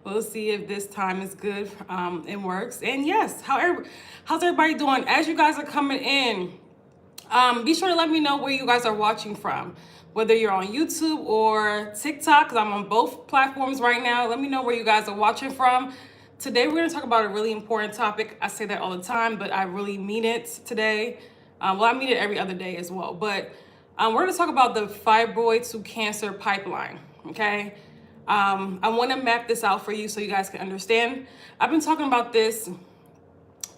We'll see if this time is good and works. And yes, how's everybody doing? As you guys are coming in, be sure to let me know where you guys are watching from. Whether you're on YouTube or TikTok, because I'm on both platforms right now. Let me know where you guys are watching from. Today, we're going to talk about a really important topic. I say that all the time, but I really mean it today. Well, I mean it every other day as well. But we're going to talk about the fibroid to cancer pipeline, okay? I want to map this out for you so you guys can understand. I've been talking about this,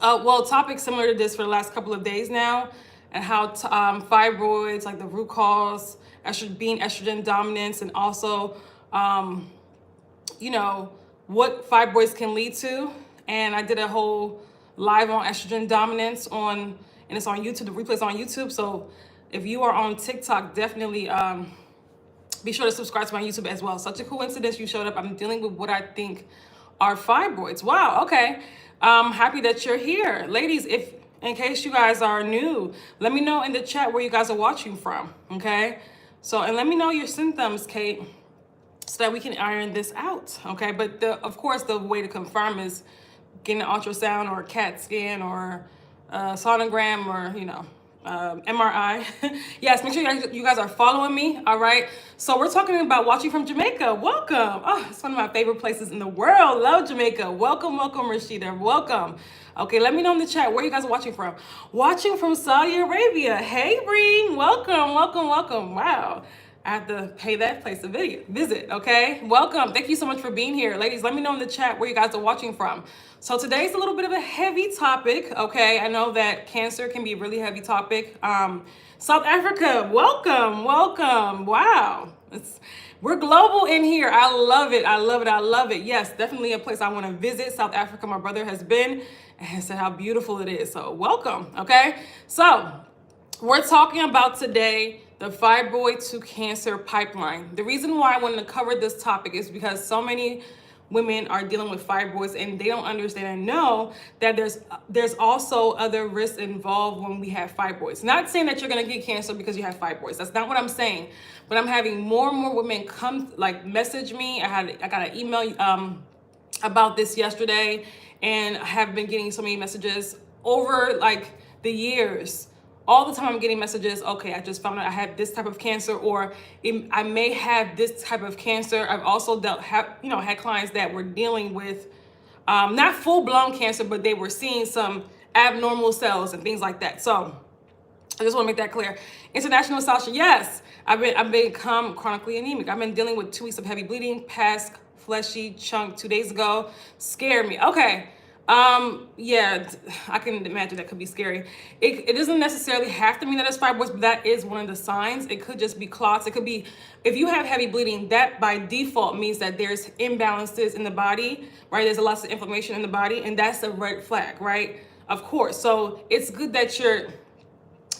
topics similar to this for the last couple of days now, and how fibroids, like the root cause, being estrogen dominance, and also, what fibroids can lead to. And I did a whole live on estrogen dominance and it's on YouTube. The replay's on YouTube. So if you are on TikTok, definitely be sure to subscribe to my YouTube as well. Such a coincidence you showed up. I'm dealing with what I think are fibroids. Wow, okay. Happy that you're here. Ladies, in case you guys are new, let me know in the chat where you guys are watching from, okay? So, and let me know your symptoms, Kate, so that we can iron this out, okay? But of course, the way to confirm is getting an ultrasound or a CAT scan or a sonogram or, MRI. Yes, make sure you guys are following me, all right? So we're talking about watching from Jamaica. Welcome. Oh, it's one of my favorite places in the world. Love Jamaica. Welcome, welcome, Rashida. Welcome. Okay, let me know in the chat where you guys are watching from. Watching from Saudi Arabia. Hey, Breen. Welcome, welcome, welcome. Wow. I have to pay that place a visit, okay? Welcome. Thank you so much for being here. Ladies, let me know in the chat where you guys are watching from. So today's a little bit of a heavy topic, okay? I know that cancer can be a really heavy topic. South Africa, welcome, welcome. Wow. We're global in here. I love it. I love it. I love it. Yes, definitely a place I want to visit. South Africa, my brother has been and said how beautiful it is. So welcome, okay? So we're talking about today the fibroid to cancer pipeline. The reason why I wanted to cover this topic is because so many women are dealing with fibroids and they don't understand and know that there's also other risks involved when we have fibroids. Not saying that you're gonna get cancer because you have fibroids. That's not what I'm saying. But I'm having more and more women message me. I got an email about this yesterday, and I have been getting so many messages over the years. All the time I'm getting messages, okay, I just found out I have this type of cancer, or I may have this type of cancer. I've also had clients that were dealing with not full-blown cancer, but they were seeing some abnormal cells and things like that. So I just want to make that clear. International Sasha, yes, I've become chronically anemic. I've been dealing with 2 weeks of heavy bleeding, past fleshy chunk 2 days ago. Scared me. Okay. Yeah, I can imagine that could be scary. It doesn't necessarily have to mean that it's fibroids, but that is one of the signs. It could just be clots. It could be, if you have heavy bleeding, that by default means that there's imbalances in the body, right? There's a lot of inflammation in the body, and that's a red flag, right? Of course. So it's good that you're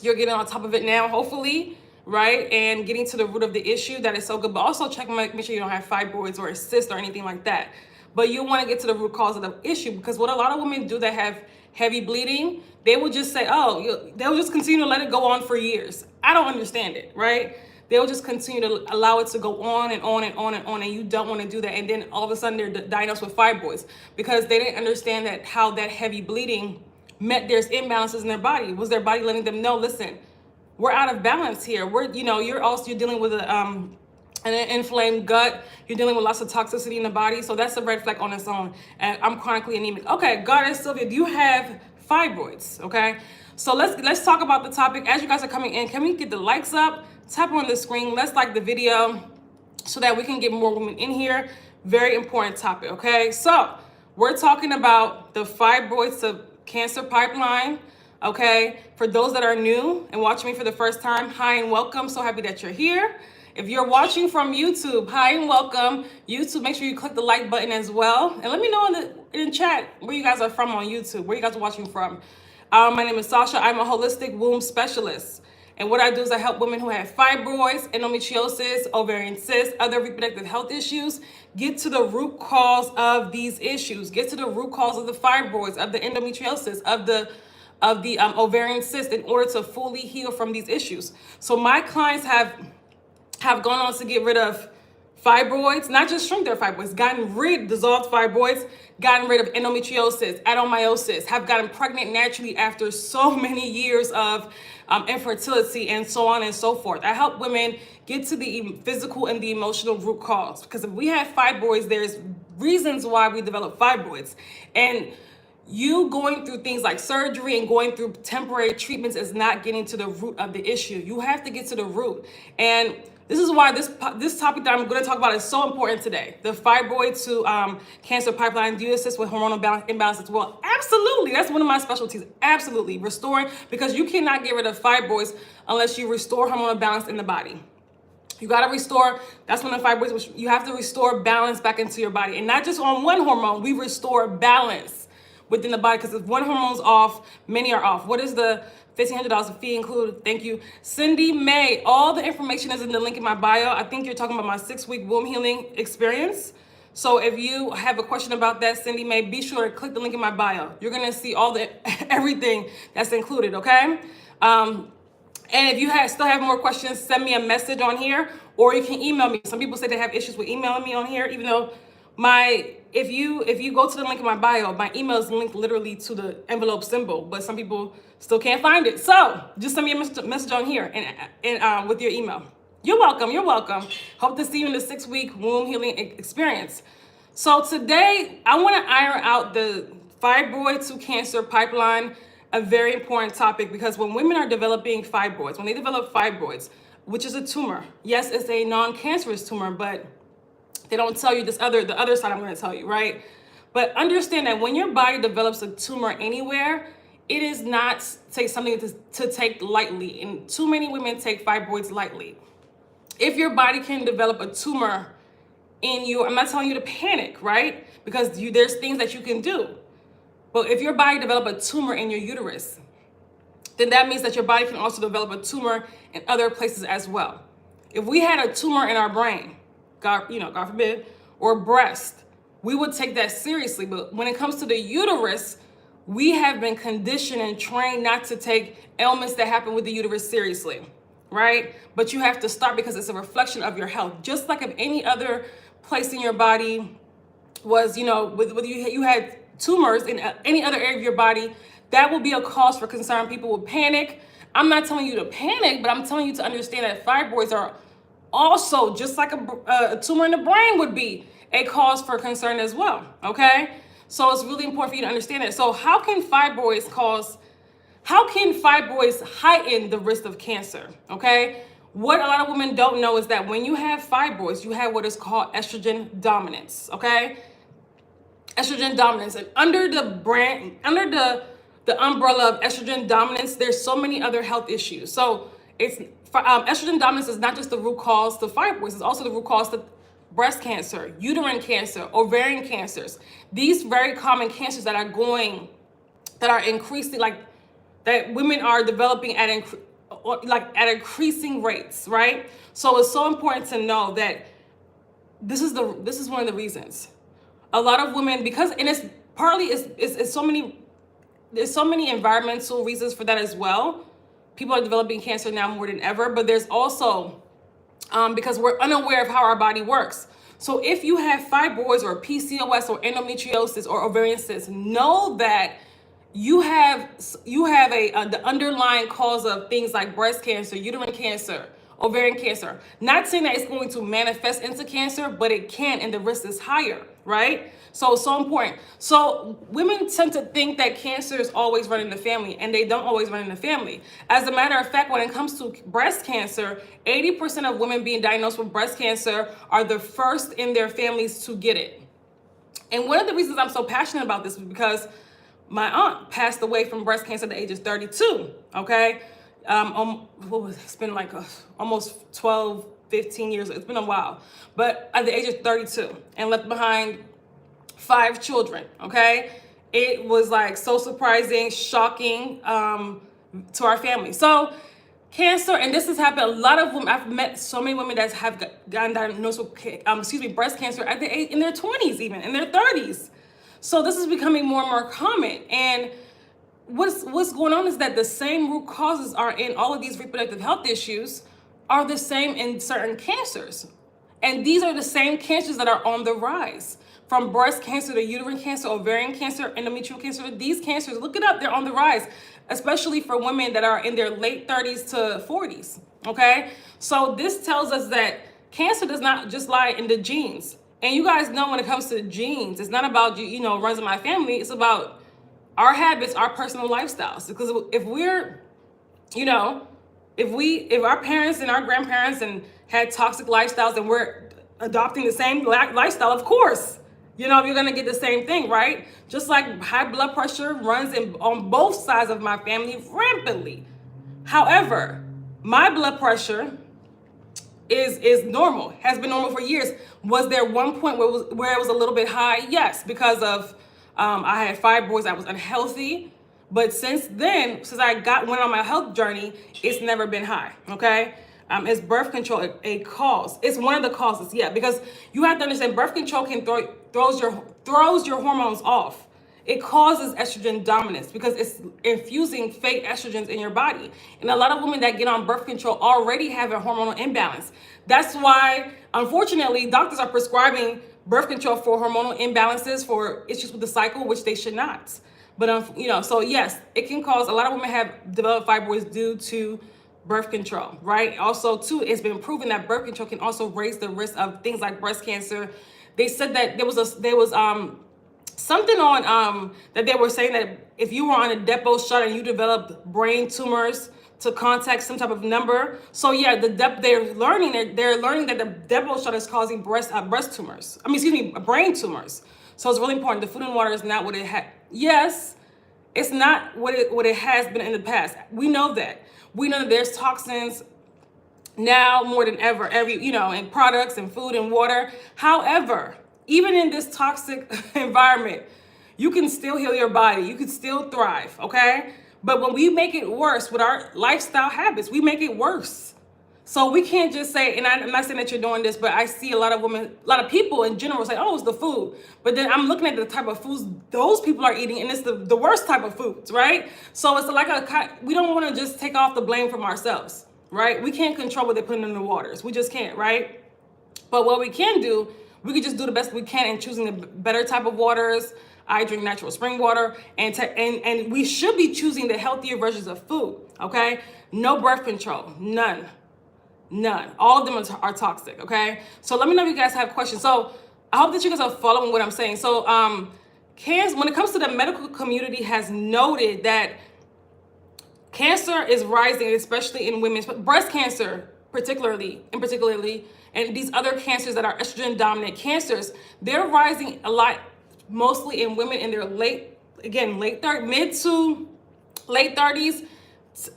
getting on top of it now, hopefully, right? And getting to the root of the issue. That is so good. But also make sure you don't have fibroids or a cyst or anything like that. But you want to get to the root cause of the issue, because what a lot of women do that have heavy bleeding, they will just say, they'll just continue to let it go on for years. I don't understand it, right? They'll just continue to allow it to go on and on and on and on, and you don't want to do that. And then all of a sudden they're diagnosed with fibroids because they didn't understand how that heavy bleeding meant there's imbalances in their body. Was their body letting them know, listen, we're out of balance here. You're dealing with an inflamed gut. You're dealing with lots of toxicity in the body. So that's a red flag on its own. And I'm chronically anemic. Okay, Goddess Sylvia, do you have fibroids? Okay, so let's talk about the topic. As you guys are coming in, can we get the likes up? Tap on the screen. Let's like the video so that we can get more women in here. Very important topic, okay? So we're talking about the fibroids to cancer pipeline, okay? For those that are new and watching me for the first time, hi and welcome. So happy that you're here. If you're watching from YouTube, hi and welcome. YouTube, make sure you click the like button as well. And let me know in the chat where you guys are from on YouTube, where you guys are watching from. My name is Sasha. I'm a holistic womb specialist. And what I do is I help women who have fibroids, endometriosis, ovarian cysts, other reproductive health issues, get to the root cause of these issues, get to the root cause of the fibroids, of the endometriosis, of the ovarian cyst, in order to fully heal from these issues. So my clients have gone on to get rid of fibroids, not just shrink their fibroids, dissolved fibroids, gotten rid of endometriosis, adenomyosis, have gotten pregnant naturally after so many years of infertility, and so on and so forth. I help women get to the physical and the emotional root cause, because if we have fibroids, there's reasons why we develop fibroids. And you going through things like surgery and going through temporary treatments is not getting to the root of the issue. You have to get to the root. And this is why this topic that I'm going to talk about is so important today. The fibroid to cancer pipeline. Do you assist with hormonal imbalance as well? Absolutely. That's one of my specialties. Absolutely. Restoring, because you cannot get rid of fibroids unless you restore hormonal balance in the body. You got to restore. That's one of the fibroids, which you have to restore balance back into your body. And not just on one hormone. We restore balance within the body, because if one hormone's off, many are off. What is the $1,500 fee included? Thank you, Cindy May. All the information is in the link in my bio. I think you're talking about my 6-week womb healing experience. So if you have a question about that, Cindy May, be sure to click the link in my bio. You're gonna see all the everything that's included. Okay. And if you still have more questions, send me a message on here, or you can email me. Some people say they have issues with emailing me on here, even though if you go to the link in my bio, my email is linked literally to the envelope symbol, but some people still can't find it. So just send me a message on here and with your email. You're welcome. You're welcome. Hope to see you in the 6-week womb healing experience. So today I want to iron out the fibroid to cancer pipeline, a very important topic, because when women are developing fibroids, when they develop fibroids, which is a tumor, yes, it's a non-cancerous tumor, but they don't tell you the other side I'm going to tell you, right? But understand that when your body develops a tumor anywhere, it is not something to take lightly. And too many women take fibroids lightly. If your body can develop a tumor in you, I'm not telling you to panic, right? Because there's things that you can do. But if your body develop a tumor in your uterus, then that means that your body can also develop a tumor in other places as well. If we had a tumor in our brain, God forbid, or breast, we would take that seriously. But when it comes to the uterus, we have been conditioned and trained not to take ailments that happen with the uterus seriously, right? But you have to start, because it's a reflection of your health. Just like if any other place in your body was, whether you had tumors in any other area of your body, that will be a cause for concern. People will panic. I'm not telling you to panic, but I'm telling you to understand that fibroids are also, just like a tumor in the brain would be, a cause for concern as well, okay? So it's really important for you to understand that. So how can fibroids heighten the risk of cancer, okay? What a lot of women don't know is that when you have fibroids, you have what is called estrogen dominance, okay? Estrogen dominance. And under the umbrella of estrogen dominance, there's so many other health issues. So estrogen dominance is not just the root cause to fibroids, it's also the root cause to breast cancer, uterine cancer, ovarian cancers. These very common cancers that are increasing, that women are developing at increasing rates, right? So it's so important to know that this is one of the reasons. A lot of women, there's so many environmental reasons for that as well. People are developing cancer now more than ever, but there's also because we're unaware of how our body works. So if you have fibroids or PCOS or endometriosis or ovarian cysts, know that you have the underlying cause of things like breast cancer, uterine cancer, ovarian cancer. Not saying that it's going to manifest into cancer, but it can, and the risk is higher, right? So it's so important. So women tend to think that cancer is always running the family, and they don't always run in the family. As a matter of fact, when it comes to breast cancer, 80% of women being diagnosed with breast cancer are the first in their families to get it. And one of the reasons I'm so passionate about this is because my aunt passed away from breast cancer at the age of 32, okay? It's been like almost 12, 15 years. It's been a while. But at the age of 32, and left behind 5 children, okay? It was like so surprising, shocking to our family. So cancer, and this has happened, a lot of women, I've met so many women that have gotten diagnosed with breast cancer at the age, in their 20s even, in their 30s. So this is becoming more and more common. And what's going on is that the same root causes are in all of these reproductive health issues are the same in certain cancers. And these are the same cancers that are on the rise. From breast cancer to uterine cancer, ovarian cancer, endometrial cancer, these cancers, look it up, they're on the rise, especially for women that are in their late 30s to 40s, okay? So this tells us that cancer does not just lie in the genes. And you guys know when it comes to genes, it's not about, you know, runs in my family, it's about our habits, our personal lifestyles. Because if we're, you know, if our parents and our grandparents and had toxic lifestyles and we're adopting the same lifestyle, of course, you know, you're gonna get the same thing, right? Just like high blood pressure runs on both sides of my family rampantly. However, my blood pressure is normal, has been normal for years. Was there one point where it was a little bit high? Yes, because of I had fibroids, I was unhealthy. But since then, since I went on my health journey, it's never been high, okay? Is birth control a cause? It's one of the causes, yeah, because you have to understand birth control can throws your hormones off. It causes estrogen dominance because it's infusing fake estrogens in your body. And a lot of women that get on birth control already have a hormonal imbalance. That's why, unfortunately, doctors are prescribing birth control for hormonal imbalances, for issues with the cycle, which they should not. But, you know, so yes, it can cause, a lot of women have developed fibroids due to birth control, right? Also, too, it's been proven that birth control can also raise the risk of things like breast cancer. They said that there was something on that they were saying that if you were on a depot shot and you developed brain tumors to contact some type of number. So yeah, they're learning that the depot shot is causing breast tumors. Brain tumors. So it's really important. The food and water is not what it had. Yes, it's not what it has been in the past. We know that. We know that there's toxins now more than ever, in products and food and water. However, even in this toxic environment, you can still heal your body. You can still thrive, okay? But when we make it worse with our lifestyle habits, we make it worse. So we can't just say, and I'm not saying that you're doing this, but I see a lot of women, a lot of people in general say, oh, it's the food. But then I'm looking at the type of foods those people are eating, and it's the worst type of foods, right? So it's like we don't want to just take off the blame from ourselves, right? We can't control what they're putting in the waters. We just can't, right? But what we can do, we can just do the best we can in choosing the better type of waters. I drink natural spring water, and we should be choosing the healthier versions of food, okay? No birth control, none. All of them are toxic, okay? So let me know if you guys have questions. So I hope that you guys are following what I'm saying. So cancer, when it comes to the medical community, has noted that cancer is rising, especially in women, breast cancer particularly, and these other cancers that are estrogen dominant cancers, they're rising a lot, mostly in women in their mid to late 30s,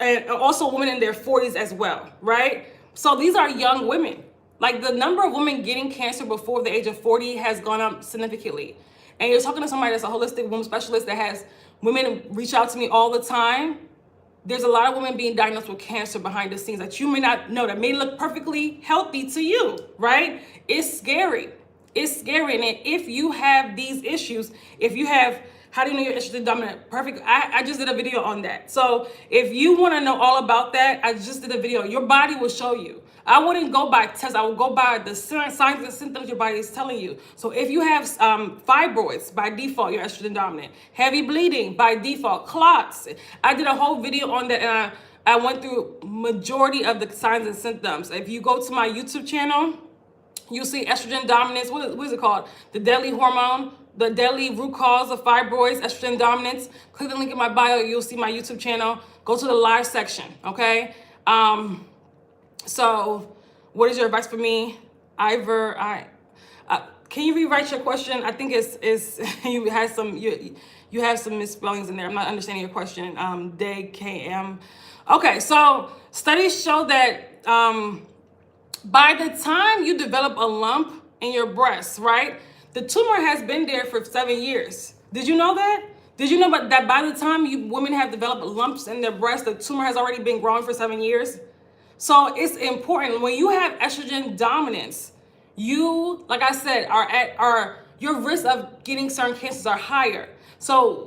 and also women in their 40s as well, right? So these are young women. Like the number of women getting cancer before the age of 40 has gone up significantly. And you're talking to somebody that's a holistic woman specialist that has women reach out to me all the time. There's a lot of women being diagnosed with cancer behind the scenes that you may not know, that may look perfectly healthy to you, right? It's scary. It's scary. And if you have these issues, if you have, how do you know you're estrogen dominant? Perfect. I just did a video on that. So if you want to know all about that, I just did a video. Your body will show you. I wouldn't go by tests. I would go by the signs and symptoms your body is telling you. So if you have fibroids, by default, you're estrogen dominant. Heavy bleeding, by default. Clots. I did a whole video on that, and I went through majority of the signs and symptoms. If you go to my YouTube channel, you'll see estrogen dominance. What is it called? The deadly hormone, the deadly root cause of fibroids, estrogen dominance. Click the link in my bio. You'll see my YouTube channel. Go to the live section, okay? So what is your advice for me? Can you rewrite your question? I think it's you have some misspellings in there. I'm not understanding your question. DKM. Okay, so studies show that by the time you develop a lump in your breast, right, the tumor has been there for 7 years. Did you know that? Did you know that by the time women have developed lumps in their breast, the tumor has already been growing for 7 years? So it's important when you have estrogen dominance, you, like I said, your risk of getting certain cancers are higher. So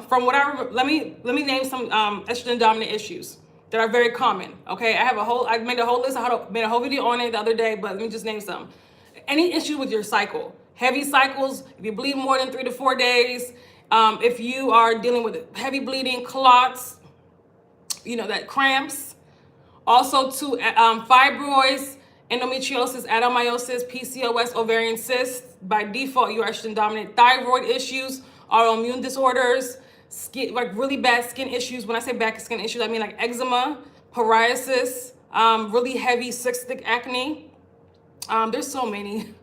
from what let me name some estrogen dominant issues. that are very common. Okay, I made a whole list. Made a whole video on it the other day, but let me just name some. Any issue with your cycle, heavy cycles, if you bleed more than 3 to 4 days, if you are dealing with heavy bleeding, clots, that cramps. Also to fibroids, endometriosis, adenomyosis, PCOS, ovarian cysts. By default, you are estrogen dominant. Thyroid issues, autoimmune disorders, skin, like really bad skin issues. When I say bad skin issues, I mean like eczema, psoriasis, really heavy cystic acne. There's so many.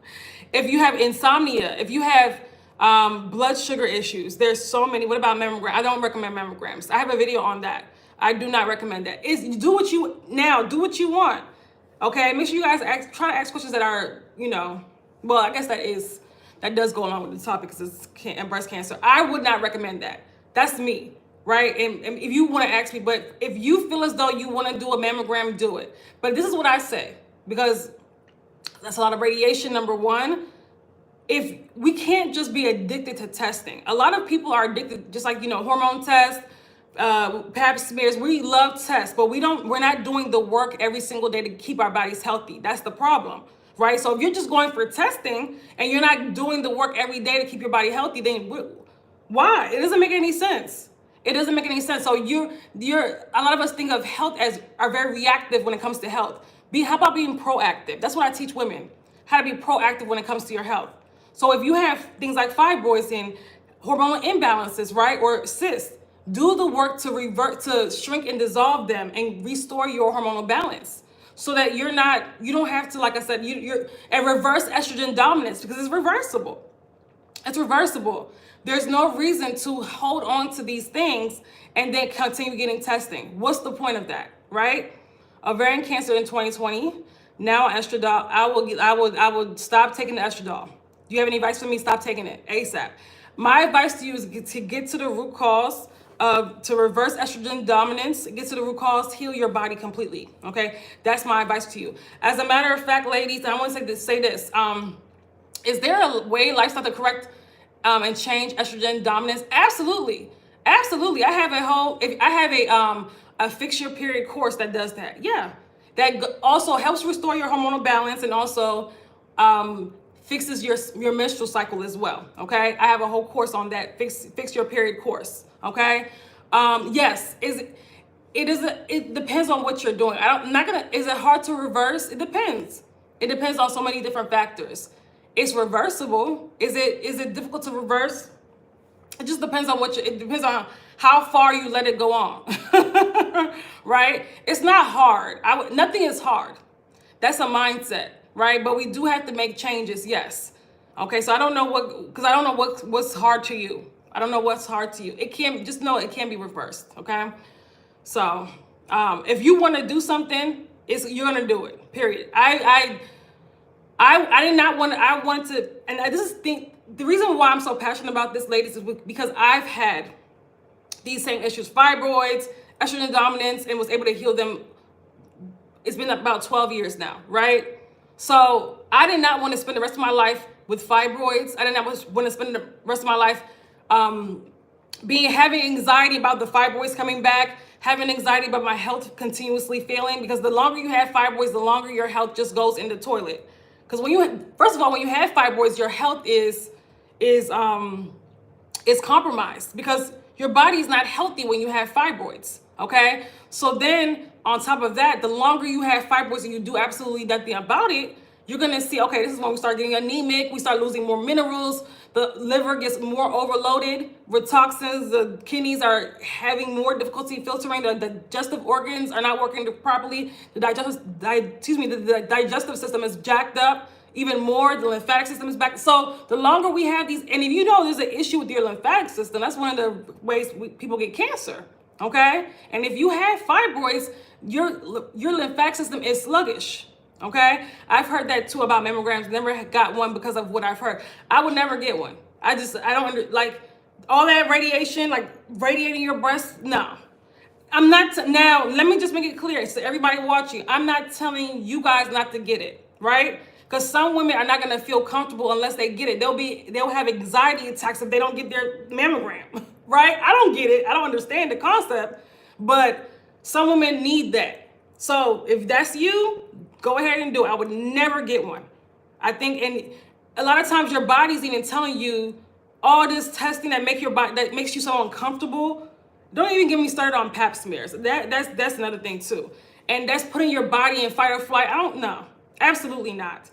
If you have insomnia, if you have blood sugar issues, there's so many. What about mammograms? I don't recommend mammograms. I have a video on that. I do not recommend that. Do what you want. Okay, make sure you guys try to ask questions that are, well, I guess that does go along with the topic because it's breast cancer. I would not recommend that. That's me, right? And if you want to ask me, but if you feel as though you want to do a mammogram, do it. But this is what I say, because that's a lot of radiation, number one. If we can't just be addicted to testing. A lot of people are addicted, just like, hormone tests, pap smears. We love tests, but we're not doing the work every single day to keep our bodies healthy. That's the problem, right? So if you're just going for testing and you're not doing the work every day to keep your body healthy, then why? It doesn't make any sense. It doesn't make any sense. So a lot of us think of health as are very reactive when it comes to health. How about being proactive? That's what I teach women, how to be proactive when it comes to your health. So if you have things like fibroids and hormonal imbalances, right, or cysts, do the work to shrink and dissolve them and restore your hormonal balance so that you don't have to, like I said, you're a reverse estrogen dominance, because it's reversible. It's reversible. There's no reason to hold on to these things and then continue getting testing. What's the point of that, right? Ovarian cancer in 2020, now estradiol. I would stop taking the estradiol. Do you have any advice for me? Stop taking it ASAP. My advice to you is to get to the root cause to reverse estrogen dominance, get to the root cause, heal your body completely. Okay, that's my advice to you. As a matter of fact, ladies, I want to say this. Is there a lifestyle to correct and change estrogen dominance? Absolutely. I have a fix your period course that does that. Yeah, that also helps restore your hormonal balance and also fixes your menstrual cycle as well. Okay, I have a whole course on that. Fix your period course. Okay, yes, it depends on what you're doing. Is it hard to reverse? It depends. It depends on so many different factors. It's reversible. Is it difficult to reverse? It just depends on it depends on how far you let it go on. Right? It's not hard. Nothing is hard. That's a mindset, right? But we do have to make changes, yes. Okay, so I don't know what's hard to you. I don't know what's hard to you. It can be reversed, okay? So if you want to do something, you're gonna do it. Period. I wanted to, and the reason why I'm so passionate about this, ladies, is because I've had these same issues, fibroids, estrogen dominance, and was able to heal them. It's been about 12 years now, right? So I did not want to spend the rest of my life with fibroids. I did not want to spend the rest of my life having anxiety about the fibroids coming back, having anxiety about my health continuously failing, because the longer you have fibroids, the longer your health just goes in the toilet. Because when you have fibroids, your health is compromised because your body is not healthy when you have fibroids. Okay, so then on top of that, the longer you have fibroids and you do absolutely nothing about it, you're gonna see, okay, this is when we start getting anemic, we start losing more minerals, the liver gets more overloaded with toxins, the kidneys are having more difficulty filtering, the digestive organs are not working properly, the digestive system is jacked up even more, the lymphatic system is back. So the longer we have these, and if you know there's an issue with your lymphatic system, that's one of the ways people get cancer, okay? And if you have fibroids, your lymphatic system is sluggish. Okay, I've heard that too about mammograms. Never got one because of what I've heard. I would never get one. I don't like all that radiation, like radiating your breast. No, I'm not. Now, let me just make it clear to everybody watching. I'm not telling you guys not to get it, right? Because some women are not going to feel comfortable unless they get it. They'll have anxiety attacks if they don't get their mammogram, right? I don't get it. I don't understand the concept, but Some women need that. So if that's you, go ahead and do it. I would never get one. I think, and a lot of times your body's even telling you all this testing that makes you so uncomfortable. Don't even get me started on pap smears. That's another thing too. And that's putting your body in fight or flight. I don't know. Absolutely not.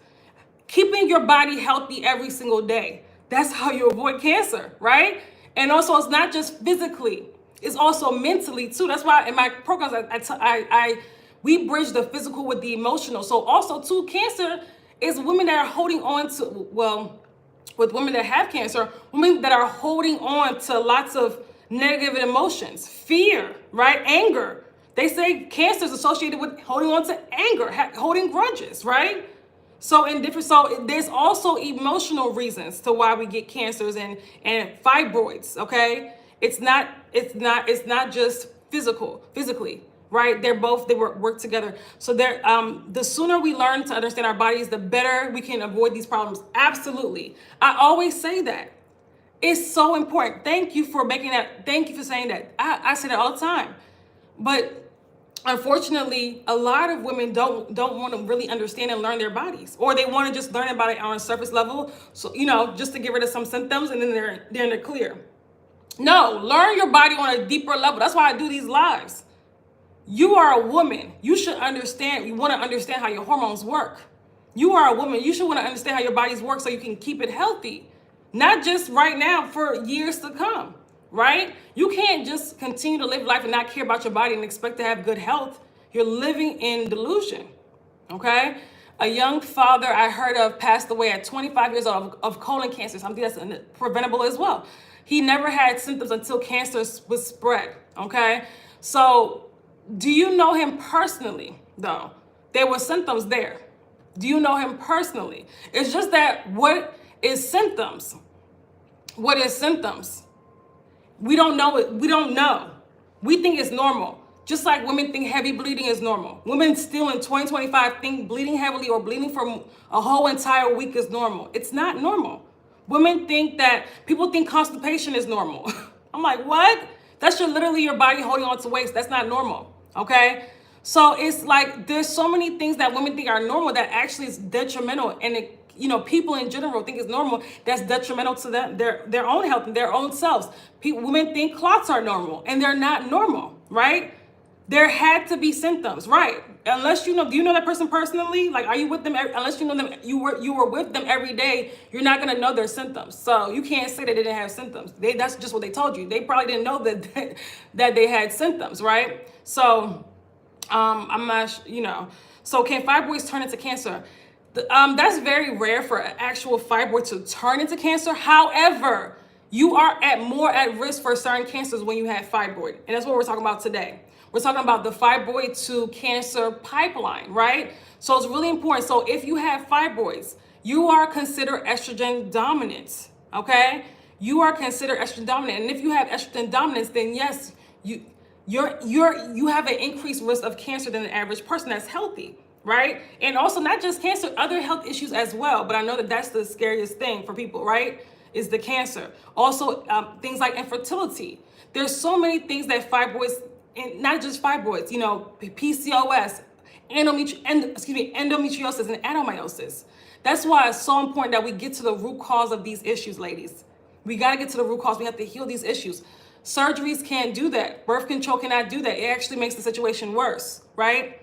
Keeping your body healthy every single day. That's how you avoid cancer, right? And also, it's not just physically, it's also mentally too. That's why in my programs, we bridge the physical with the emotional. So also too, cancer is women that are holding on to, well, with women that have cancer, women that are holding on to lots of negative emotions, fear, right? Anger. They say cancer is associated with holding on to anger, holding grudges, right? So there's also emotional reasons to why we get cancers and fibroids, okay? It's not just physically, right? They work together. So the sooner we learn to understand our bodies, the better we can avoid these problems. Absolutely. I always say that. It's so important. Thank you for saying that. I say that all the time. But unfortunately, a lot of women don't want to really understand and learn their bodies, or they want to just learn about it on a surface level. So, just to get rid of some symptoms and then they're clear. No, learn your body on a deeper level. That's why I do these lives. You are a woman. You should understand. You want to understand how your hormones work. You are a woman. You should want to understand how your bodies work so you can keep it healthy. Not just right now, for years to come. Right? You can't just continue to live life and not care about your body and expect to have good health. You're living in delusion. Okay? A young father I heard of passed away at 25 years old of colon cancer. Something that's preventable as well. He never had symptoms until cancer was spread. Okay? So, do you know him personally, though? There were symptoms there. Do you know him personally? It's just that what is symptoms? What is symptoms? We don't know it. We don't know. We think it's normal. Just like women think heavy bleeding is normal. Women still in 2025 think bleeding heavily or bleeding for a whole entire week is normal. It's not normal. People think constipation is normal. I'm like, what? That's literally your body holding on to waste. That's not normal. Okay? So it's like there's so many things that women think are normal that actually is detrimental, and people in general think it's normal. That's detrimental to them, their own health and their own selves. Women think clots are normal, and they're not normal, right? There had to be symptoms, right? Unless do you know that person personally? Like, are you with them? Unless you know them, you were with them every day, you're not gonna know their symptoms. So you can't say that they didn't have symptoms. That's just what they told you. They probably didn't know that they had symptoms, right? So, I'm not, So can fibroids turn into cancer? That's very rare for an actual fibroid to turn into cancer. However, you are more at risk for certain cancers when you have fibroid. And that's what we're talking about today. We're talking about the fibroid to cancer pipeline, right? So it's really important. So if you have fibroids, you are considered estrogen dominant, okay? You are considered estrogen dominant. And if you have estrogen dominance, then yes, you have an increased risk of cancer than the average person that's healthy. Right? And also not just cancer, other health issues as well. But I know that that's the scariest thing for people, right? Is the cancer. Also, things like infertility. There's so many things that fibroids, and not just fibroids, PCOS, endometriosis, and adenomyosis. That's why it's so important that we get to the root cause of these issues, ladies. We got to get to the root cause. We have to heal these issues. Surgeries can't do that. Birth control cannot do that. It actually makes the situation worse, right?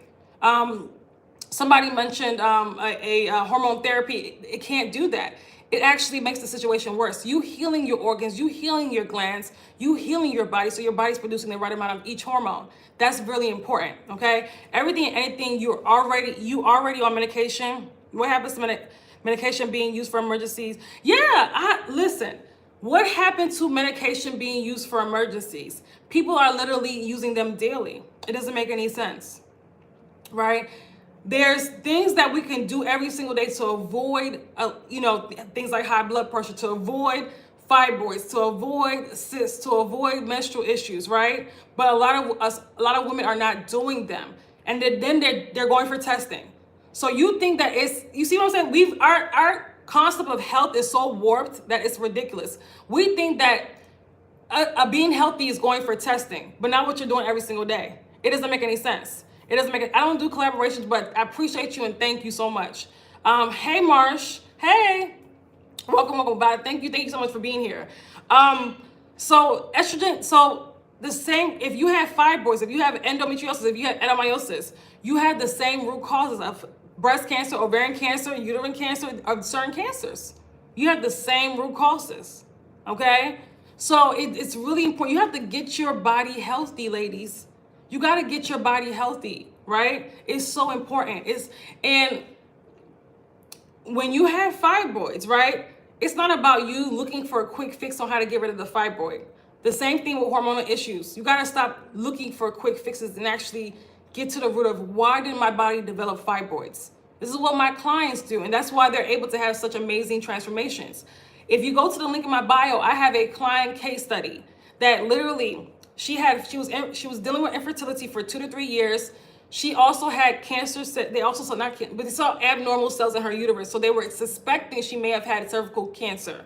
Somebody mentioned a hormone therapy. It can't do that. It actually makes the situation worse. You healing your organs, you healing your glands, you healing your body, so your body's producing the right amount of each hormone. That's really important, okay? Everything and anything you already on medication. What happens to medication being used for emergencies? Yeah, listen. What happened to medication being used for emergencies? People are literally using them daily. It doesn't make any sense, right? There's things that we can do every single day to avoid, things like high blood pressure, to avoid fibroids, to avoid cysts, to avoid menstrual issues, right? But a lot of women are not doing them, and then they're going for testing. So you think that you see what I'm saying? Our concept of health is so warped that it's ridiculous. We think that being healthy is going for testing, but not what you're doing every single day. It doesn't make any sense. It doesn't make it. I don't do collaborations, but I appreciate you and thank you so much. Hey, Marsh. Hey. Welcome back. Thank you so much for being here. So estrogen, so the same, if you have fibroids, if you have endometriosis, if you have adenomyosis, you have the same root causes of breast cancer, ovarian cancer, uterine cancer, of certain cancers. You have the same root causes, okay? So it's really important. You have to get your body healthy, ladies. You got to get your body healthy, right? It's so important. And when you have fibroids, right, it's not about you looking for a quick fix on how to get rid of the fibroid. The same thing with hormonal issues. You got to stop looking for quick fixes and actually get to the root of why did my body develop fibroids? This is what my clients do, and that's why they're able to have such amazing transformations. If you go to the link in my bio, I have a client case study that literally she was dealing with infertility for 2 to 3 years. She also had cancer. They also saw not cancer, but they saw abnormal cells in her uterus, so they were suspecting she may have had cervical cancer.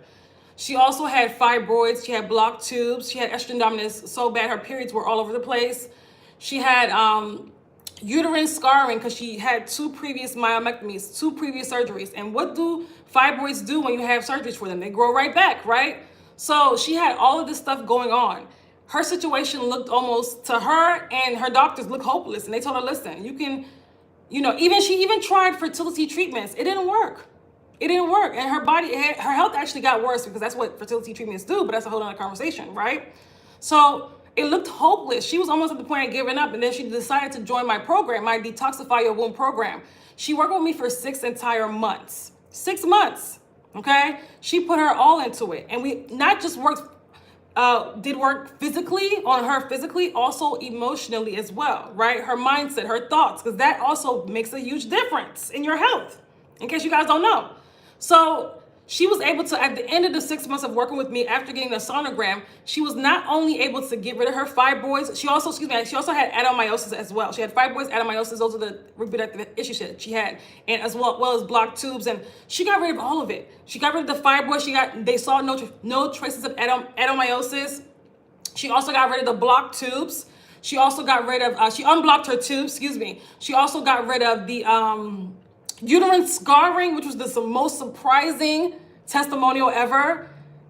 She also had fibroids. She had blocked tubes. She had estrogen dominance so bad her periods were all over the place. She had uterine scarring because she had 2 previous myomectomies, 2 previous surgeries. And what do fibroids do when you have surgeries for them? They grow right back, right? So she had all of this stuff going on. Her situation looked almost, to her and her doctors, looked hopeless. And they told her, listen, you can, she even tried fertility treatments. It didn't work. It didn't work. And her health actually got worse because that's what fertility treatments do, but that's a whole other conversation, right? So it looked hopeless. She was almost at the point of giving up, and then she decided to join my program, my Detoxify Your Womb program. She worked with me for 6 entire months. 6 months, okay? She put her all into it. And we not just did work physically on her, also emotionally as well, right? Her mindset, her thoughts, because that also makes a huge difference in your health, in case you guys don't know. So she was able to, at the end of the 6 months of working with me, after getting a sonogram, she was not only able to get rid of her fibroids, she also had adenomyosis as well. She had fibroids, adenomyosis, those are the reproductive issues she had, and as well as blocked tubes, and she got rid of all of it. She got rid of the fibroids, they saw no traces of adenomyosis. She also got rid of the blocked tubes. She also got rid of, she unblocked her tubes, She also got rid of the, uterine scarring, which was the most surprising testimonial ever.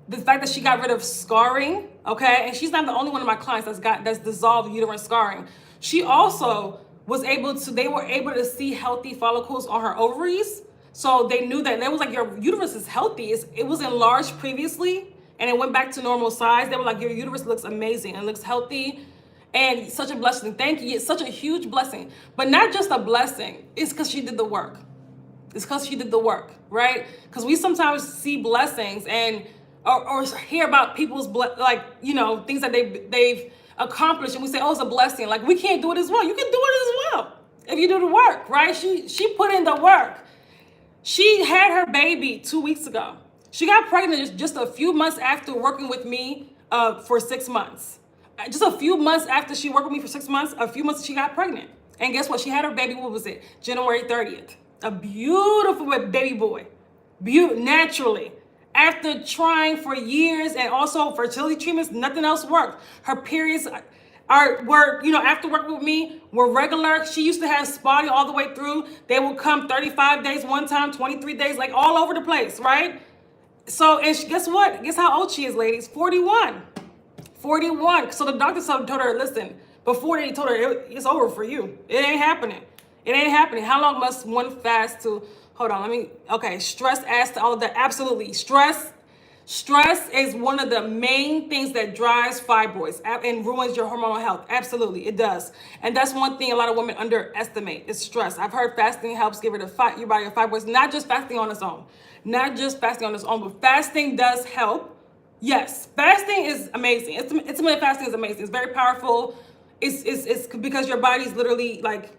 The fact that she got rid of scarring, okay? And she's not the only one of my clients that's dissolved uterine scarring. She also they were able to see healthy follicles on her ovaries. So they knew that, they was like, your uterus is healthy. It was enlarged previously and it went back to normal size. They were like, your uterus looks amazing and looks healthy. And such a blessing. Thank you. It's such a huge blessing. But not just a blessing. It's because she did the work. It's because she did the work, right? Because we sometimes see blessings and or hear about people's things that they've accomplished, and we say, oh, it's a blessing. Like, we can't do it as well. You can do it as well if you do the work, right? She put in the work. She had her baby 2 weeks ago. She got pregnant just a few months after working with me for 6 months. Just a few months after she worked with me for 6 months, a few months she got pregnant. And guess what? She had her baby, what was it? January 30th. A beautiful baby boy, naturally. After trying for years and also fertility treatments, nothing else worked. Her periods were after working with me, were regular. She used to have spotty all the way through. They would come 35 days one time, 23 days, like all over the place, right? So, and guess what? Guess how old she is, ladies? 41. 41. So the doctor told her, listen, before they told her, it's over for you. It ain't happening. It ain't happening. How long must one fast to, stress adds to all of that. Absolutely. Stress is one of the main things that drives fibroids and ruins your hormonal health. Absolutely, it does. And that's one thing a lot of women underestimate is stress. I've heard fasting helps get rid of your body of fibroids, not just fasting on its own. But fasting does help. Yes, fasting is amazing. Intermittent fasting is amazing. It's very powerful. It's because your body's literally like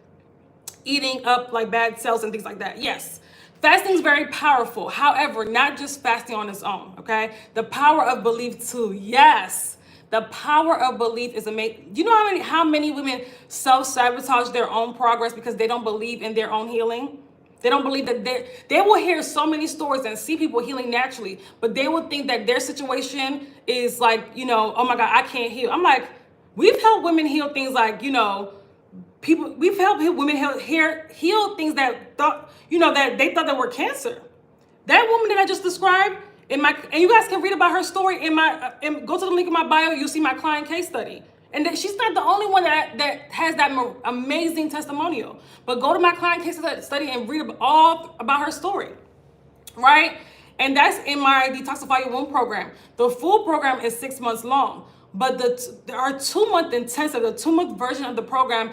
eating up like bad cells and things like that. Yes, fasting is very powerful. However, not just fasting on its own, okay? The power of belief too. Yes, the power of belief is amazing. You know how many women self-sabotage their own progress because they don't believe in their own healing? They don't believe that they will hear so many stories and see people healing naturally, but they will think that their situation is like, oh my God, I can't heal. I'm like, we've helped women heal things like, we've helped women heal things that thought, that they thought that were cancer. That woman that I just described, and you guys can read about her story and go to the link in my bio. You'll see my client case study. And that she's not the only one that has that amazing testimonial. But go to my client case study and read all about her story, right? And that's in my Detoxify Your Womb program. The full program is 6 months long. But our 2-month intensive, the 2-month version of the program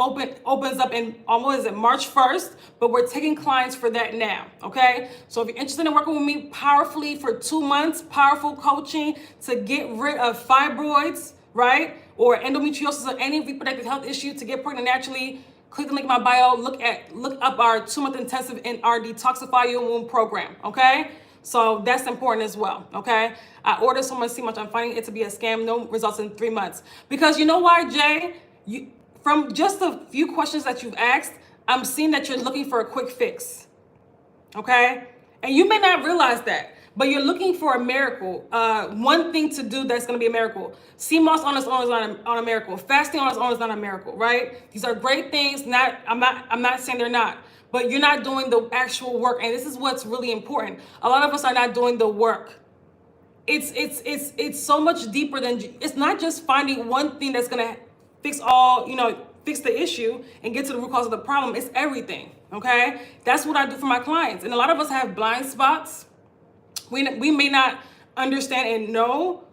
opens up in March 1st, but we're taking clients for that now, okay? So if you're interested in working with me powerfully for 2 months, powerful coaching to get rid of fibroids, right? Or endometriosis or any reproductive health issue to get pregnant naturally, click the link in my bio, look up our 2-month intensive in our Detoxify Your Womb program, okay? So that's important as well, okay? I ordered so much much. I'm finding it to be a scam. No results in 3 months. Because you know why, Jay? From just a few questions that you've asked, I'm seeing that you're looking for a quick fix, okay? And you may not realize that, but you're looking for a miracle. One thing to do that's going to be a miracle. Sea moss on its own is not a miracle. Fasting on its own is not a miracle, right? These are great things. I'm not saying they're not. But you're not doing the actual work, and this is what's really important. A lot of us are not doing the work. It's so much deeper than, it's not just finding one thing that's gonna fix fix the issue and get to the root cause of the problem. It's everything, okay? That's what I do for my clients. And a lot of us have blind spots. We may not understand and know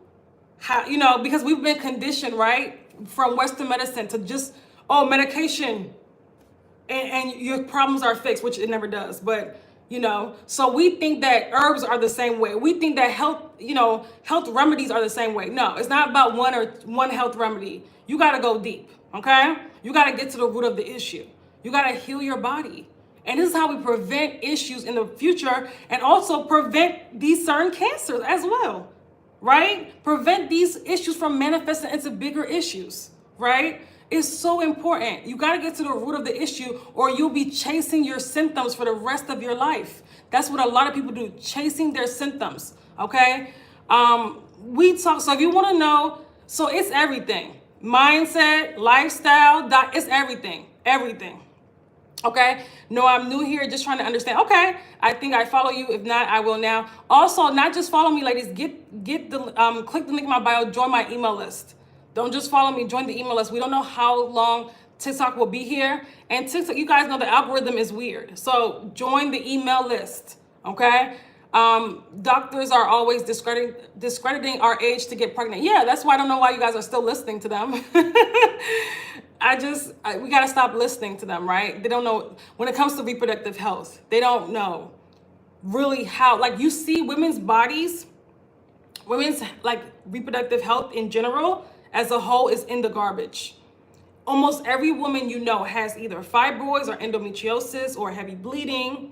how, because we've been conditioned, right, from Western medicine to just, medication, and your problems are fixed, which it never does. But, so we think that herbs are the same way. We think that health remedies are the same way. No, it's not about one health remedy. You got to go deep, okay? You got to get to the root of the issue. You got to heal your body. And this is how we prevent issues in the future and also prevent these certain cancers as well, right? Prevent these issues from manifesting into bigger issues, right? It's so important. You got to get to the root of the issue or you'll be chasing your symptoms for the rest of your life. That's what a lot of people do, chasing their symptoms, okay? So if you want to know, so it's everything. Mindset, lifestyle, it's everything, okay? No, I'm new here, just trying to understand. Okay, I think I follow you. If not, I will now. Also, not just follow me, ladies. Click the link in my bio, join my email list. Don't just follow me, join the email list. We don't know how long TikTok will be here. And TikTok, you guys know the algorithm is weird. So join the email list, okay? Doctors are always discrediting our age to get pregnant. Yeah, that's why I don't know why you guys are still listening to them. We got to stop listening to them, right? They don't know when it comes to reproductive health. They don't know really how, like you see women's bodies, women's like reproductive health in general as a whole is in the garbage. Almost every woman has either fibroids or endometriosis or heavy bleeding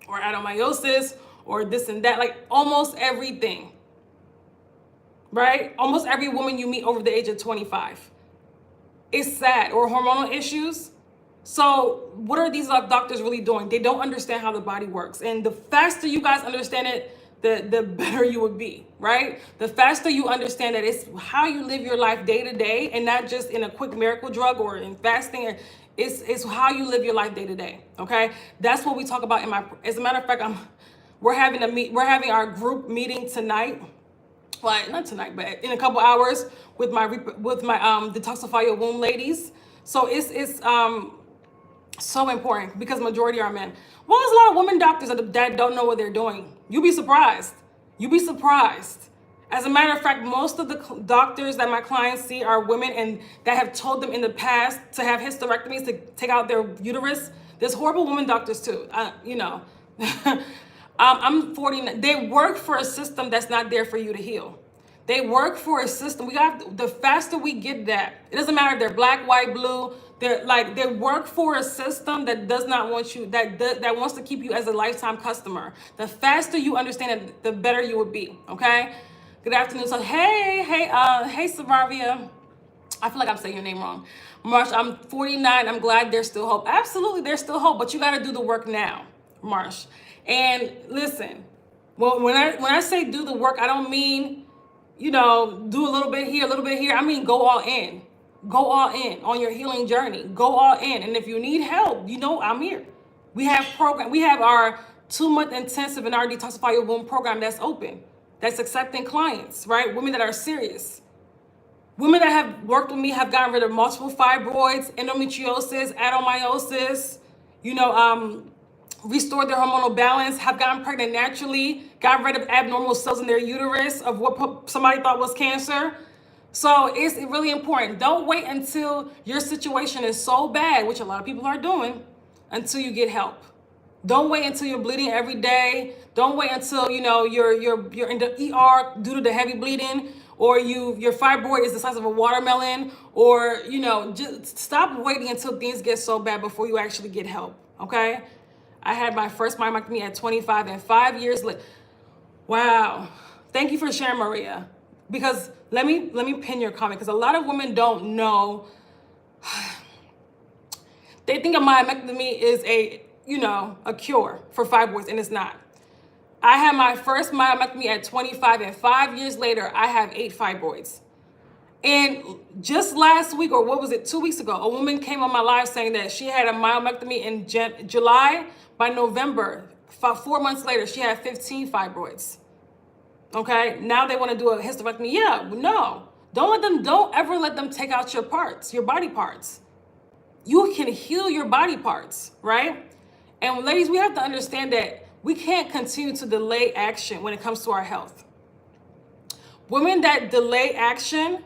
or adenomyosis or this and that, like almost everything, right? Almost every woman you meet over the age of 25. It's sad, or hormonal issues. So what are these doctors really doing? They don't understand how the body works. And the faster you guys understand it, the better you would be, right? The faster you understand that it's how you live your life day to day and not just in a quick miracle drug or in fasting. It's how you live your life day to day, okay? That's what we talk about as a matter of fact, we're having our group meeting tonight. Well, not tonight, but in a couple hours with my Detoxify Your Womb ladies. So it's so important because majority are men. Well, there's a lot of women doctors that don't know what they're doing. You'll be surprised. As a matter of fact, most of the doctors that my clients see are women and that have told them in the past to have hysterectomies to take out their uterus. There's horrible women doctors too, I'm 49. They work for a system that's not there for you to heal. They work for a system. The faster we get that, it doesn't matter if they're black, white, blue. They work for a system that does not want you, that wants to keep you as a lifetime customer. The faster you understand it, the better you would be. Okay. Good afternoon. So hey, Savaria. I feel like I'm saying your name wrong. Marsh, I'm 49. I'm glad there's still hope. Absolutely, there's still hope, but you got to do the work now, Marsh. And listen, well, when I say do the work, I don't mean, do a little bit here, a little bit here. I mean, go all in. Go all in on your healing journey. Go all in. And if you need help, you know I'm here. We have our 2-month intensive in our Detoxify Your Womb program that's open, that's accepting clients, right? Women that are serious. Women that have worked with me have gotten rid of multiple fibroids, endometriosis, adenomyosis, restored their hormonal balance, have gotten pregnant naturally, got rid of abnormal cells in their uterus of what somebody thought was cancer. So it's really important. Don't wait until your situation is so bad, which a lot of people are doing, until you get help. Don't wait until you're bleeding every day. Don't wait until you're in the ER due to the heavy bleeding, or your fibroid is the size of a watermelon, or just stop waiting until things get so bad before you actually get help. Okay? I had my first myomectomy at 25, and 5 years later. Wow. Thank you for sharing, Maria. Because let me pin your comment, because a lot of women don't know. They think a myomectomy is a cure for fibroids, and it's not. I had my first myomectomy at 25, and 5 years later, I have 8 fibroids. And just last week, or what was it, 2 weeks ago, a woman came on my live saying that she had a myomectomy in July. By November, 4 months later, she had 15 fibroids. Okay, now they want to do a hysterectomy. Yeah, no, don't ever let them take out your parts, your body parts. You can heal your body parts, right? And ladies, we have to understand that we can't continue to delay action when it comes to our health. Women that delay action,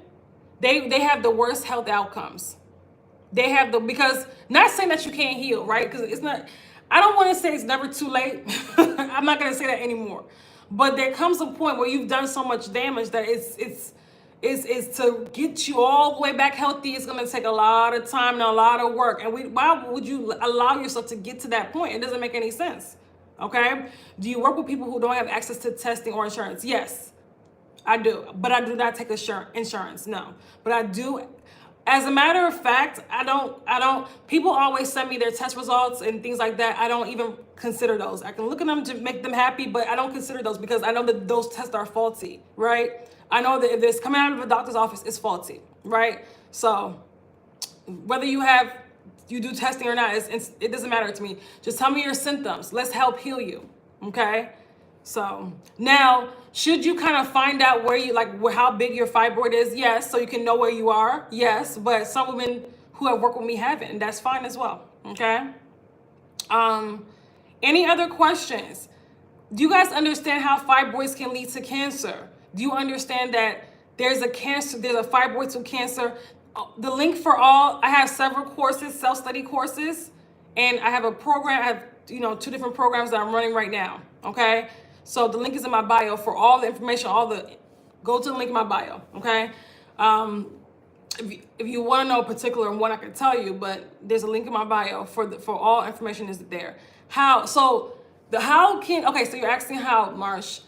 they have the worst health outcomes. Because not saying that you can't heal, right? Because it's not, I don't want to say it's never too late. I'm not going to say that anymore. But there comes a point where you've done so much damage that it's to get you all the way back healthy. It's going to take a lot of time and a lot of work. And why would you allow yourself to get to that point? It doesn't make any sense. Okay? Do you work with people who don't have access to testing or insurance? Yes, I do. But I do not take insurance. No. But I do. As a matter of fact, I don't, people always send me their test results and things like that. I don't even consider those. I can look at them to make them happy, but I don't consider those because I know that those tests are faulty, right? I know that if it's coming out of a doctor's office, it's faulty, right? So whether you do testing or not, it doesn't matter to me. Just tell me your symptoms. Let's help heal you, okay? So now, should you kind of find out how big your fibroid is? Yes, so you can know where you are. Yes, but some women who have worked with me haven't, and that's fine as well. Okay. Any other questions? Do you guys understand how fibroids can lead to cancer? Do you understand that there's a fibroid to cancer? The link for all, I have several courses, self-study courses, and I have a program. I have 2 different programs that I'm running right now. Okay. So the link is in my bio for all the information, go to the link in my bio, okay? If you want to know a particular one, I can tell you, but there's a link in my bio for all information is there. So you're asking how, Marsh,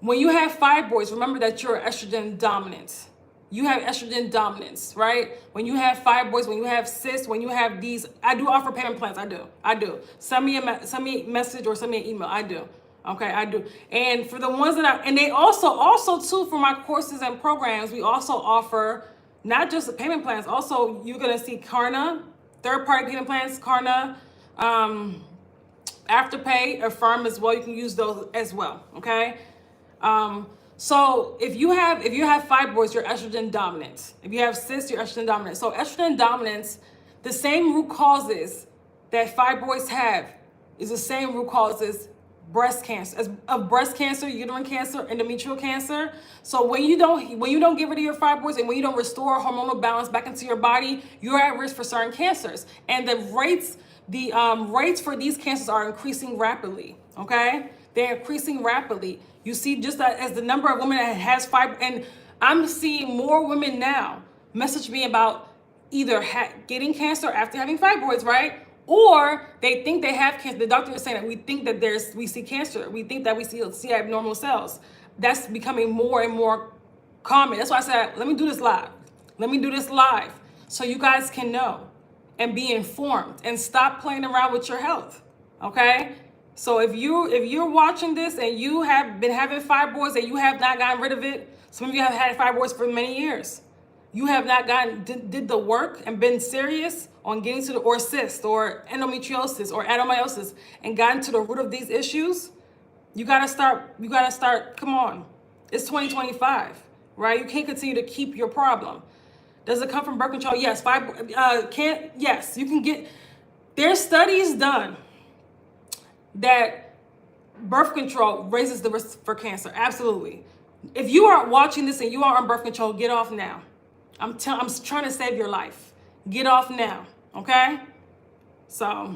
when you have fibroids, remember that you're estrogen dominant. You have estrogen dominance, right? When you have fibroids, when you have cysts, when you have these, I do offer payment plans, I do. Send me a message or send me an email, I do. Okay, I do. And for the ones and they also too, for my courses and programs, we also offer not just payment plans. Also, you're going to see Klarna, third-party payment plans, Klarna, Afterpay, Affirm as well. You can use those as well, okay? So if you have fibroids, you're estrogen dominant. If you have cysts, you're estrogen dominant. So estrogen dominance, the same root causes that fibroids have is the same root causes breast cancer, uterine cancer, endometrial cancer. So when you don't get rid of your fibroids and when you don't restore hormonal balance back into your body, you're at risk for certain cancers. And the rates for these cancers are increasing rapidly. Okay, they're increasing rapidly. You see, just as the number of women that has fibroids, and I'm seeing more women now message me about either getting cancer after having fibroids, right? Or they think they have cancer. The doctor is saying that we think that we see cancer. We think that we see abnormal cells. That's becoming more and more common. That's why I said, let me do this live so you guys can know and be informed and stop playing around with your health. Okay? So if you're watching this and you have been having fibroids and you have not gotten rid of it, some of you have had fibroids for many years. you have not did the work and been serious on getting to the, or cyst or endometriosis or adenomyosis, and gotten to the root of these issues, you gotta start, come on. It's 2025, right? You can't continue to keep your problem. Does it come from birth control? Yes. Yes, you can get, there's studies done that birth control raises the risk for cancer. Absolutely. If you are watching this and you are on birth control, get off now. I'm trying to save your life. Get off now, okay? So,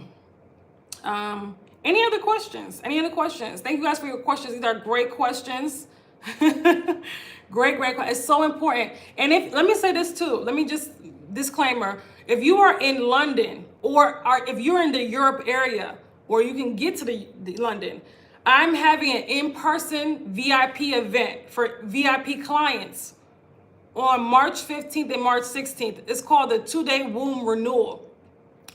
any other questions? Any other questions? Thank you guys for your questions. These are great questions. Great questions. It's so important. And let me say this too. Let me just, disclaimer. If you are in London, or if you're in the Europe area, or you can get to the London, I'm having an in-person VIP event for VIP clients on March 15th and March 16th. It's called the 2-day womb renewal.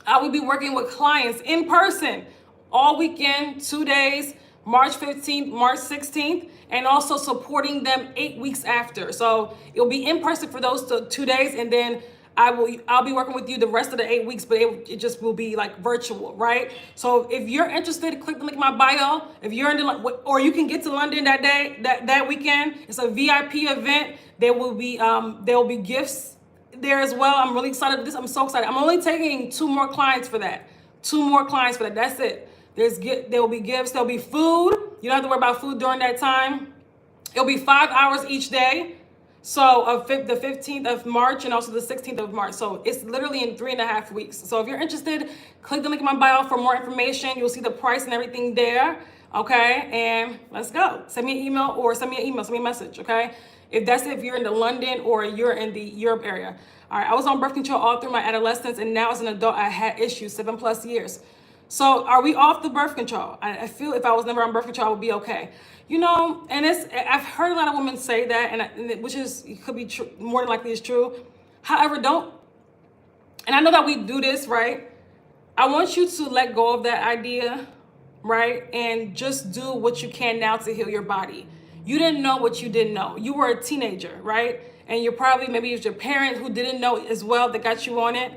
I will be working with clients in person all weekend, 2 days, March 15th, March 16th, and also supporting them 8 weeks after. So it'll be in person for those 2 days, and then I'll be working with you the rest of the 8 weeks, but it just will be like virtual, right? So if you're interested, click the link in my bio. If you're in the, or you can get to London that day, that weekend. It's a VIP event. There will be gifts there as well. I'm really excited for this. I'm so excited. I'm only taking 2 more clients for that. 2 more clients for that. That's it. There will be gifts. There'll be food. You don't have to worry about food during that time. It'll be 5 hours each day. So the 15th of March and also the 16th of March. So it's literally in 3.5 weeks. So if you're interested, click the link in my bio for more information. You'll see the price and everything there. Okay, and let's go. Send me an email, send me a message. Okay, if you're in the London or you're in the Europe area. All right, I was on birth control all through my adolescence, and now as an adult, I had issues 7+ years. So are we off the birth control? I feel if I was never on birth control, I would be okay. You know, and I've heard a lot of women say that, which could be true, more than likely is true. However, and I know that we do this, right? I want you to let go of that idea, right? And just do what you can now to heal your body. You didn't know what you didn't know. You were a teenager, right? And you're probably, maybe it's your parent who didn't know as well that got you on it.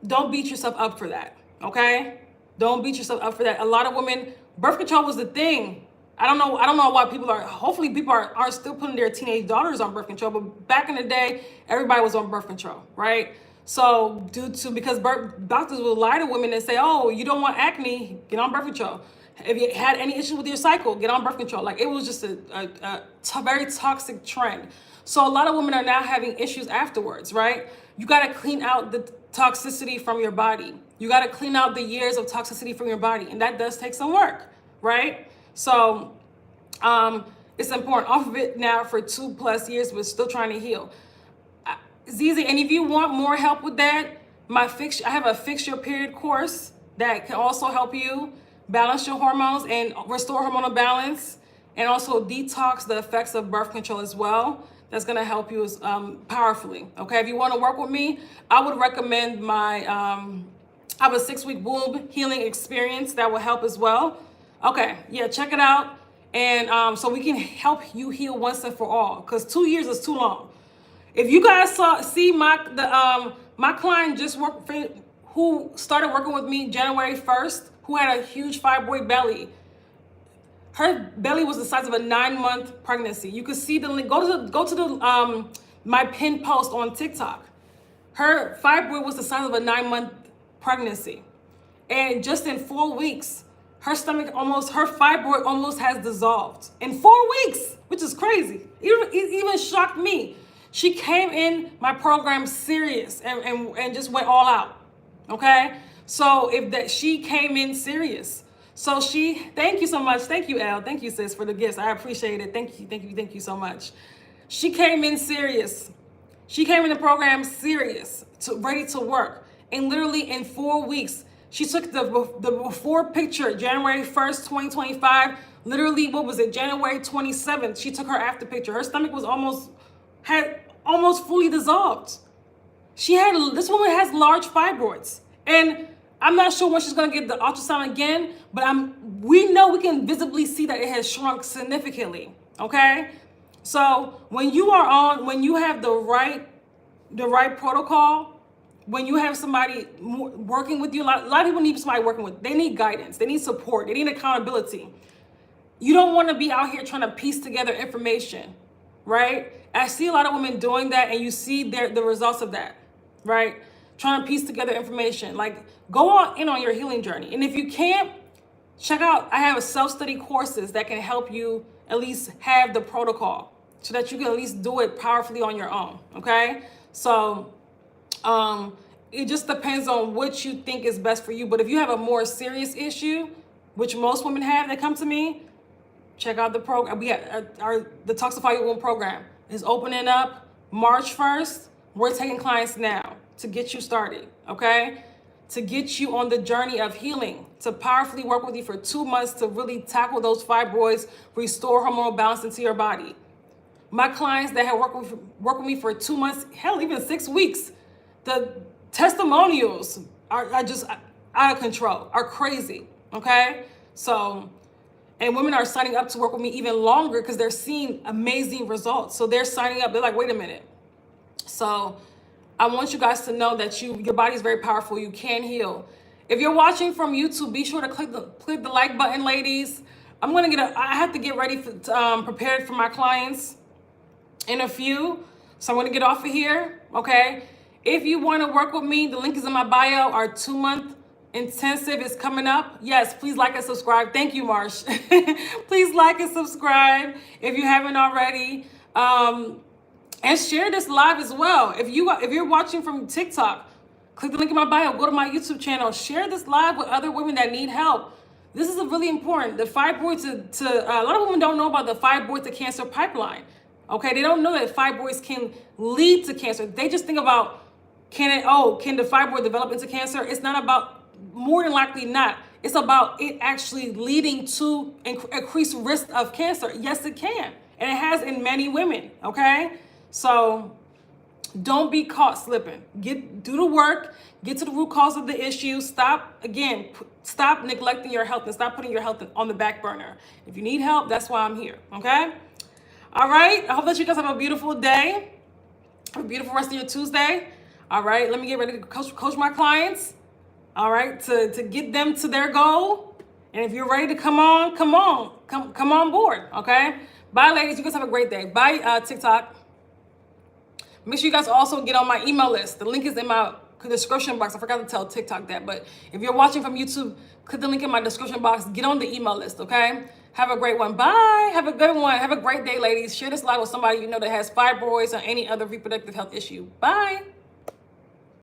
Don't beat yourself up for that, okay? Don't beat yourself up for that. A lot of women, birth control was the thing. I don't know why hopefully people are still putting their teenage daughters on birth control, but back in the day, everybody was on birth control, right? So because doctors will lie to women and say, oh, you don't want acne, get on birth control. If you had any issues with your cycle, get on birth control. Like, it was just a very toxic trend. So a lot of women are now having issues afterwards, right? You got to clean out the toxicity from your body. You got to clean out the years of toxicity from your body. And that does take some work, right? So it's important. Off of it now for 2+ years, but still trying to heal. ZZ, and if you want more help with that, I have a Fix Your Period course that can also help you balance your hormones and restore hormonal balance, and also detox the effects of birth control as well. That's going to help you powerfully. Okay, if you want to work with me, I would recommend I have a 6-week womb healing experience that will help as well. Okay, yeah, check it out. And so we can help you heal once and for all, because 2 years is too long. If you guys see my client who started working with me January 1st, who had a huge fibroid belly. Her belly was the size of a 9-month pregnancy. You can see the link. Go to the my pinned post on TikTok. Her fibroid was the size of a 9-month pregnancy, and just in 4 weeks, her fibroid almost has dissolved in 4 weeks, which is crazy. It even shocked me. She came in my program serious and just went all out. Okay, so she came in serious. So thank you so much. Thank you, Elle. Thank you, sis, for the gifts. I appreciate it. Thank you so much. She came in serious. She came in the program serious, ready to work. And literally in 4 weeks, she took the before picture, January 1st, 2025. Literally, what was it? January 27th, she took her after picture. Her stomach was had almost fully dissolved. This woman has large fibroids. And I'm not sure when she's going to get the ultrasound again, but we know we can visibly see that it has shrunk significantly, okay? So when you have the right the right protocol, when you have somebody working with you, a lot of people need somebody working with. They need guidance. They need support. They need accountability. You don't want to be out here trying to piece together information, right? I see a lot of women doing that, and you see the results of that, right? Trying to piece together information. Like, go on your healing journey. And if you can't, check out, I have self-study courses that can help you at least have the protocol so that you can at least do it powerfully on your own, okay? So it just depends on what you think is best for you. But if you have a more serious issue, which most women have that come to me, check out the program. We have our Detoxify Your Womb program is opening up March 1st. We're taking clients now to get you started, okay? To get you on the journey of healing, to powerfully work with you for 2 months to really tackle those fibroids, restore hormonal balance into your body. My clients that have worked with me for 2 months, hell, even 6 weeks, the testimonials are just out of control, are crazy, okay? So, and women are signing up to work with me even longer because they're seeing amazing results. So they're signing up, they're like, wait a minute. So I want you guys to know that your body is very powerful. You can heal. If you're watching from YouTube, be sure to click the like button, ladies. I have to get ready prepared for my clients in a few. So I'm going to get off of here, okay? If you want to work with me, the link is in my bio. Our 2-month intensive is coming up. Yes, please like and subscribe. Thank you, Marsh. Please like and subscribe if you haven't already. And share this live as well. If you're watching from TikTok, click the link in my bio, go to my YouTube channel, share this live with other women that need help. This is really important. The fibroid a lot of women don't know about the fibroid to cancer pipeline. Okay, they don't know that fibroids can lead to cancer. They just think about, can the fibroid develop into cancer? It's not about, more than likely not. It's about it actually leading to increased risk of cancer. Yes, it can. And it has in many women, okay? So don't be caught slipping. Do the work, get to the root cause of the issue. Stop neglecting your health and stop putting your health on the back burner. If you need help, that's why I'm here, okay? All right, I hope that you guys have a beautiful day, a beautiful rest of your Tuesday. All right, let me get ready to coach my clients, all right, to get them to their goal. And if you're ready to come on board, okay? Bye, ladies. You guys have a great day. Bye, TikTok. Make sure you guys also get on my email list. The link is in my description box. I forgot to tell TikTok that, but if you're watching from YouTube, click the link in my description box. Get on the email list, okay? Have a great one. Bye. Have a good one. Have a great day, ladies. Share this live with somebody you know that has fibroids or any other reproductive health issue. Bye.